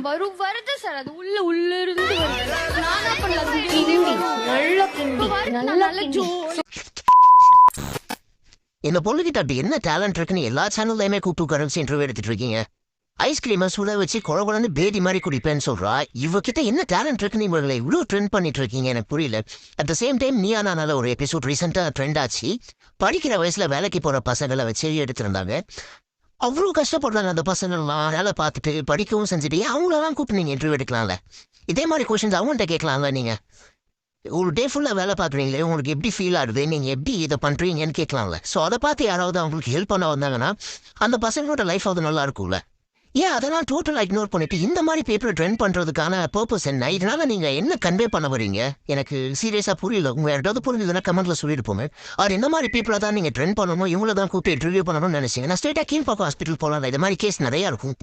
வருது சார். அது உள்ள இருந்து வருது. நானா பண்ணல. இந்த பொண்ணுகிட்ட அப்படி என்ன டேலண்ட் இருக்குன்னு எல்லா சேனல்லையுமே கூப்பிட்டு உட்கார இன்டர்வியூ எடுத்துட்டு இருக்கீங்க. ஐஸ்கிரீமை சுட வச்சு குழகுழன்னு பேதி மாதிரி குடிப்பேன்னு சொல்றா. இவகிட்ட என்ன டேலண்ட் இருக்குன்னு இவங்களை இவ்வளோ ட்ரெண்ட் பண்ணிட்டு இருக்கீங்க எனக்கு புரியல. அட் த சேம் டைம் நீயானால ஒரு எபிசோட் ரீசெண்டாக ட்ரெண்ட் ஆச்சு. படிக்கிற வயசுல வேலைக்கு போற பசங்களை வச்சு எடுத்திருந்தாங்க. அவ்வளோ கஷ்டப்படுறாங்க அந்த பசங்கள்லாம். வேலை பார்த்துட்டு படிக்கவும் செஞ்சுட்டு அவங்களெல்லாம் கூப்பிட்டு நீங்கள் இன்டர்வியூ எடுக்கலாம்ல. இதே மாதிரி கொஷின்ஸ் அவங்கள்ட்ட கேட்கலாம்ல. நீங்கள் ஒரு டே ஃபுல்லாக வேலை பார்க்குறீங்களே, உங்களுக்கு எப்படி ஃபீல் ஆகுது, நீங்கள் எப்படி இதை பண்ணுறீங்கன்னு கேட்கலாம்ல. ஸோ அதை பார்த்து யாராவது அவங்களுக்கு ஹெல்ப் பண்ண வந்தாங்கன்னா அந்த பசங்களோட லைஃப் அது நல்லா இருக்கும்ல. அதெல்லாம் டோட்டலாக இக்னோர் பண்ணிட்டு இந்த மாதிரி பேப்பரை ட்ரெண்ட் பண்ணுறதுக்கான பர்பஸ் என்ன? இதனால நீங்கள் என்ன கன்வே பண்ண வரீங்க? எனக்கு சீரியஸாக புரியல. உங்கள் யாராவது புரிஞ்சுதுன்னா கமெண்ட்டில் சொல்லிட்டு போங்க. அவர் இந்த மாதிரி பீப்புளை தான் நீங்கள் ட்ரெண்ட் பண்ணணும், இவங்கள தான் கூப்பிட்டு ரிவ்யூ பண்ணணும்னு நினைச்சீங்க. நான் ஸ்ட்ரெயிட்டாக கீழ்பாக்கம் ஹாஸ்பிட்டல் போகலாம். இந்த மாதிரி கேஸ் நிறையா இருக்கும்.